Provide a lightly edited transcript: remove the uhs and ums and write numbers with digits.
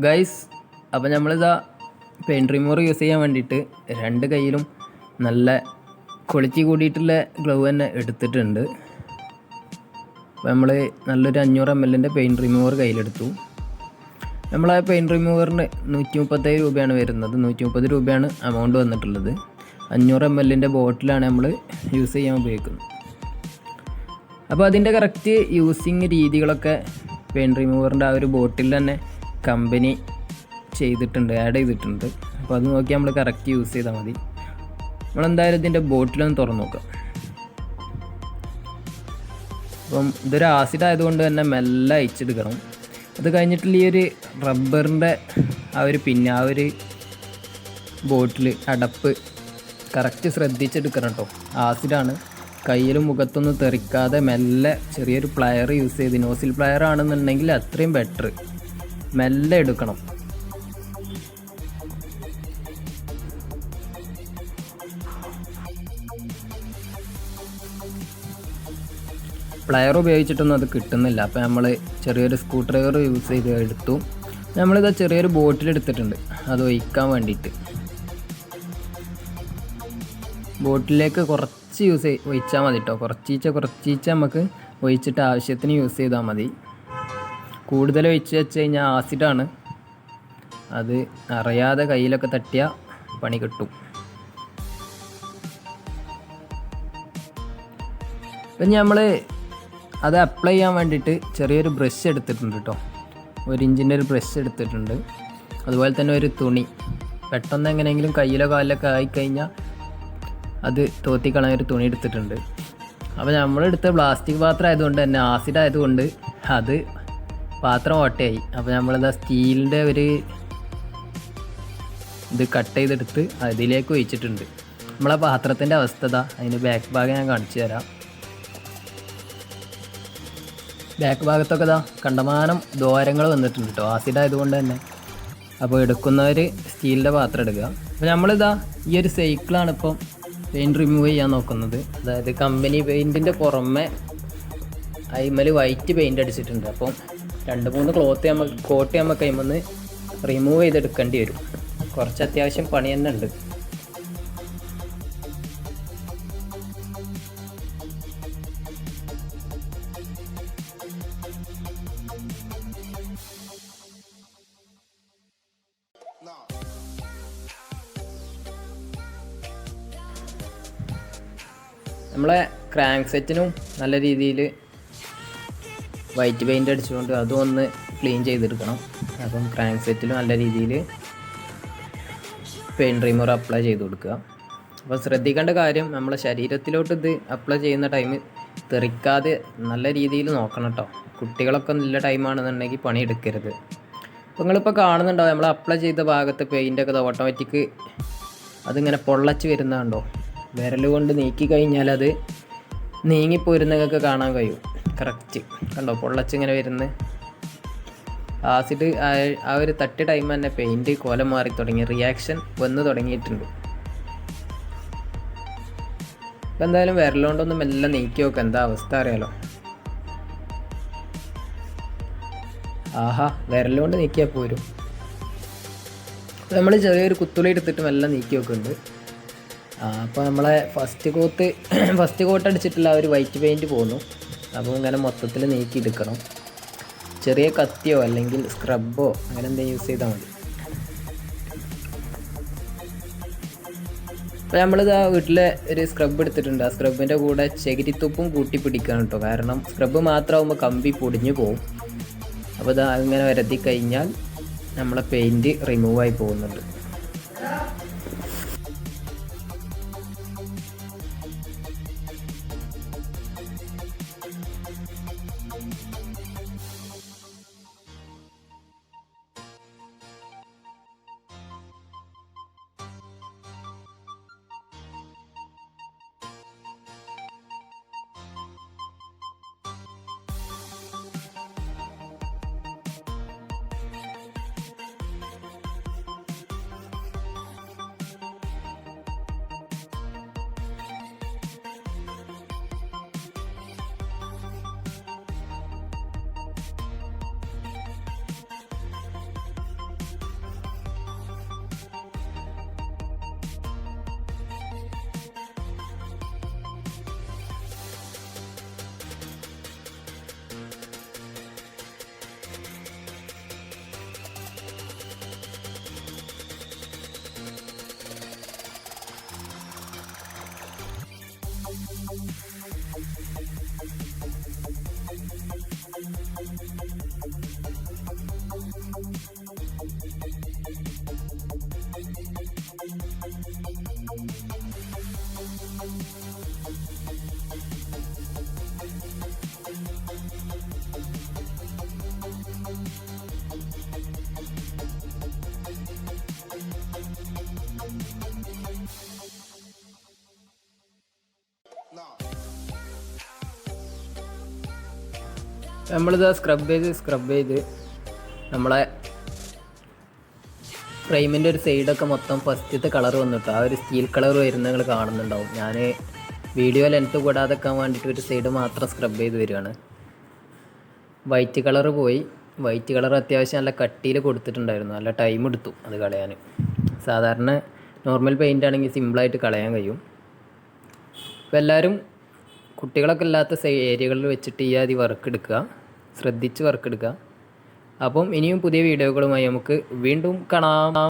Guys, അപ്പോൾ നമ്മളിതാ paint remover use ചെയ്യാൻ വേണ്ടിയിട്ട് രണ്ട് കയ്യിലും നല്ല ക്വാളിറ്റി കൂടിയിട്ടുള്ള ഗ്ലൗ തന്നെ എടുത്തിട്ടുണ്ട്. അപ്പോൾ നമ്മൾ നല്ലൊരു 500 ml പെയിൻറ്റ് റിമൂവർ കയ്യിലെടുത്തു. നമ്മൾ ആ പെയിൻറ്റ് റിമൂവറിന് 137 രൂപയാണ് വരുന്നത്. 130 രൂപയാണ് എമൗണ്ട് വന്നിട്ടുള്ളത്. 500 ml ബോട്ടിലാണ് നമ്മൾ യൂസ് ചെയ്യാൻ ഉപയോഗിക്കുന്നത്. അപ്പോൾ അതിൻ്റെ കറക്റ്റ് യൂസിങ് രീതികളൊക്കെ പെയിൻറ്റ് റിമൂവറിൻ്റെ ആ ഒരു ബോട്ടിൽ തന്നെ കമ്പനി ആഡ് ചെയ്തിട്ടുണ്ട്. അപ്പോൾ അത് നോക്കി നമ്മൾ കറക്റ്റ് യൂസ് ചെയ്താൽ മതി. നമ്മളെന്തായാലും ഇതിൻ്റെ ബോട്ടിലൊന്ന് തുറന്ന് നോക്കാം. അപ്പം ഇതൊരു ആസിഡ് ആയതുകൊണ്ട് തന്നെ മെല്ലെ അയച്ചെടുക്കണം. അത് കഴിഞ്ഞിട്ടുള്ള ഈ ഒരു റബ്ബറിൻ്റെ ആ ഒരു ബോട്ടിൽ അടപ്പ് കറക്റ്റ് ശ്രദ്ധിച്ചെടുക്കണം കേട്ടോ. ആസിഡാണ്. കയ്യിലും മുഖത്തൊന്നും തെറിക്കാതെ മെല്ലെ ചെറിയൊരു പ്ലയർ യൂസ് ചെയ്ത്, നോസിൽ പ്ലയർ ആണെന്നുണ്ടെങ്കിൽ അത്രയും ബെറ്റർ, മെല്ലെ എടുക്കണം. പ്ലയർ ഉപയോഗിച്ചിട്ടൊന്നും അത് കിട്ടുന്നില്ല. അപ്പോൾ നമ്മൾ ചെറിയൊരു സ്ക്രൂ ഡ്രൈവർ യൂസ് ചെയ്ത് എടുത്തു. നമ്മളിത് ചെറിയൊരു ബോട്ടിൽ എടുത്തിട്ടുണ്ട്, അത് ഒഴിക്കാൻ വേണ്ടിയിട്ട്. ബോട്ടിലേക്ക് കുറച്ച് ഒഴിച്ചാൽ മതി കേട്ടോ. കുറച്ചീച്ച നമുക്ക് ഒഴിച്ചിട്ട് ആവശ്യത്തിന് യൂസ് ചെയ്താൽ മതി. കൂടുതൽ ഒഴിച്ച് വെച്ച് കഴിഞ്ഞാൽ ആസിഡാണ്, അത് അറിയാതെ കയ്യിലൊക്കെ തട്ടിയാൽ പണി കിട്ടും. ഇപ്പം നമ്മൾ അത് അപ്ലൈ ചെയ്യാൻ വേണ്ടിയിട്ട് ചെറിയൊരു ബ്രഷ് എടുത്തിട്ടുണ്ട് കേട്ടോ. 1 ഇഞ്ചിൻ്റെ ഒരു ബ്രഷ് എടുത്തിട്ടുണ്ട്. അതുപോലെ തന്നെ ഒരു തുണി, പെട്ടെന്ന് എങ്ങനെയെങ്കിലും കയ്യിലോ കാലിലൊക്കെ ആയിക്കഴിഞ്ഞാൽ അത് തോത്തിക്കളയാൻ ഒരു തുണി എടുത്തിട്ടുണ്ട്. അപ്പോൾ നമ്മളെടുത്ത പ്ലാസ്റ്റിക് പാത്രം ആയതുകൊണ്ട് തന്നെ ആസിഡ് ആയതുകൊണ്ട് അത് പാത്രം ഓട്ടയായി. അപ്പോൾ നമ്മളിതാ സ്റ്റീലിൻ്റെ ഇത് കട്ട് ചെയ്തെടുത്ത് അതിലേക്ക് ഒഴിച്ചിട്ടുണ്ട്. നമ്മളെ പാത്രത്തിൻ്റെ അവസ്ഥ അതിൻ്റെ ബാക്ക് ഭാഗം ഞാൻ കാണിച്ചു തരാം. ബാക്ക് ഭാഗത്തൊക്കെ കണ്ടമാനം ദ്വാരങ്ങൾ വന്നിട്ടുണ്ട് കേട്ടോ, ആസിഡ് ആയതുകൊണ്ട് തന്നെ. അപ്പോൾ എടുക്കുന്നവർ സ്റ്റീലിൻ്റെ പാത്രം എടുക്കുക. അപ്പോൾ നമ്മളിതാ ഈ ഒരു സൈക്കിളാണ് ഇപ്പം പെയിൻറ്റ് റിമൂവ് ചെയ്യാൻ നോക്കുന്നത്. അതായത് കമ്പനി പെയിൻറ്റിൻ്റെ പുറമെ അതിന്മേൽ വൈറ്റ് പെയിൻറ്റ് അടിച്ചിട്ടുണ്ട്. അപ്പം 2-3 കോട്ട് നമുക്ക് അതിന്മേൽ റിമൂവ് ചെയ്തെടുക്കേണ്ടി വരും. കുറച്ച് അത്യാവശ്യം പണി തന്നെ ഉണ്ട്. നമ്മളെ ക്രാങ്ക് സെറ്റിനും നല്ല രീതിയിൽ വൈറ്റ് പെയിൻ്റ് അടിച്ചുകൊണ്ട് അതും ഒന്ന് ക്ലീൻ ചെയ്തെടുക്കണം. അപ്പം ക്രാങ്ക് സെറ്റിലും നല്ല രീതിയിൽ പെയിൻറ്റ് റിമൂവർ അപ്ലൈ ചെയ്ത് കൊടുക്കുക. അപ്പോൾ ശ്രദ്ധിക്കേണ്ട കാര്യം, നമ്മളെ ശരീരത്തിലോട്ട് ഇത് അപ്ലൈ ചെയ്യുന്ന ടൈം തെറിക്കാതെ നല്ല രീതിയിൽ നോക്കണം കേട്ടോ. കുട്ടികളൊക്കെ നല്ല ടൈമാണെന്നുണ്ടെങ്കിൽ പണിയെടുക്കരുത്. അപ്പോൾ നിങ്ങളിപ്പോൾ കാണുന്നുണ്ടാവും നമ്മൾ അപ്ലൈ ചെയ്ത ഭാഗത്ത് പെയിൻ്റൊക്കെ ഓട്ടോമാറ്റിക് അതിങ്ങനെ പൊള്ളച്ച് വരുന്നതുണ്ടോ. വിരൽ കൊണ്ട് നീക്കി കഴിഞ്ഞാൽ അത് നീങ്ങിപ്പോരുന്നതൊക്കെ കാണാൻ കഴിയും. കറക്റ്റ് കണ്ടോ, പൊള്ളച്ച് ഇങ്ങനെ വരുന്നത്. ആസിഡ് ആ ഒരു തട്ട് ടൈം തന്നെ പെയിൻറ്റ് കോലം മാറി തുടങ്ങി, റിയാക്ഷൻ വന്ന് തുടങ്ങിയിട്ടുണ്ട്. ഇപ്പം എന്തായാലും വിരലുകൊണ്ടൊന്നും എല്ലാം നീക്കി നോക്കാം, എന്താ അവസ്ഥ അറിയാലോ. ആഹാ, വിരലുകൊണ്ട് നീക്കിയാൽ പോരും. നമ്മൾ ചെറിയൊരു കുത്തുളി എടുത്തിട്ടും എല്ലാം നീക്കി നോക്കുന്നുണ്ട്. അപ്പോൾ നമ്മളെ ഫസ്റ്റ് കോട്ട് അടിച്ചിട്ടുള്ള ആ ഒരു വൈറ്റ് പെയിൻറ്റ് പോകുന്നു. അപ്പോൾ ഇങ്ങനെ മൊത്തത്തിൽ നീക്കി എടുക്കണം. ചെറിയ കത്തിയോ അല്ലെങ്കിൽ സ്ക്രബോ അങ്ങനെ എന്തെങ്കിലും യൂസ് ചെയ്താൽ മതി. അപ്പോൾ നമ്മളിത് വീട്ടിലെ ഒരു സ്ക്രബ് എടുത്തിട്ടുണ്ട്. ആ സ്ക്രബിൻ്റെ കൂടെ ചകിരിത്തുപ്പും കൂട്ടി പിടിക്കണം കേട്ടോ. കാരണം സ്ക്രബ് മാത്രമാകുമ്പോൾ കമ്പി പൊടിഞ്ഞു പോകും. അപ്പോൾ ഇത് അങ്ങനെ വരത്തി കഴിഞ്ഞാൽ നമ്മളെ പെയിൻറ്റ് റിമൂവായി പോകുന്നുണ്ട്. നമ്മളിത് സ്ക്രബ് ചെയ്ത് നമ്മളെ ഫ്രെയിമിൻ്റെ ഒരു സൈഡൊക്കെ മൊത്തം ഫസ്റ്റത്തെ കളർ വന്നിട്ട് ആ ഒരു സ്റ്റീൽ കളർ വരുന്നത് നിങ്ങൾ കാണുന്നുണ്ടാവും. ഞാൻ വീഡിയോ ലെങ്ത്ത് കൂടാതെ വെക്കാൻ വേണ്ടിയിട്ട് ഒരു സൈഡ് മാത്രം സ്ക്രബ് ചെയ്ത് വരികയാണ്. വൈറ്റ് കളർ പോയി. വൈറ്റ് കളർ അത്യാവശ്യം നല്ല കട്ടിയിൽ കൊടുത്തിട്ടുണ്ടായിരുന്നു. നല്ല ടൈം എടുത്തു അത് കളയാൻ. സാധാരണ നോർമൽ പെയിൻ്റ് ആണെങ്കിൽ സിമ്പിളായിട്ട് കളയാൻ കഴിയും. അപ്പോൾ എല്ലാവരും കുട്ടികളൊക്കെ ഇല്ലാത്ത ഏരിയകളിൽ വെച്ചിട്ട് ഈ ആദ്യം വർക്ക് എടുക്കുക, ശ്രദ്ധിച്ച് വർക്ക് എടുക്കുക. അപ്പം ഇനിയും പുതിയ വീഡിയോകളുമായി നമുക്ക് വീണ്ടും കാണാം.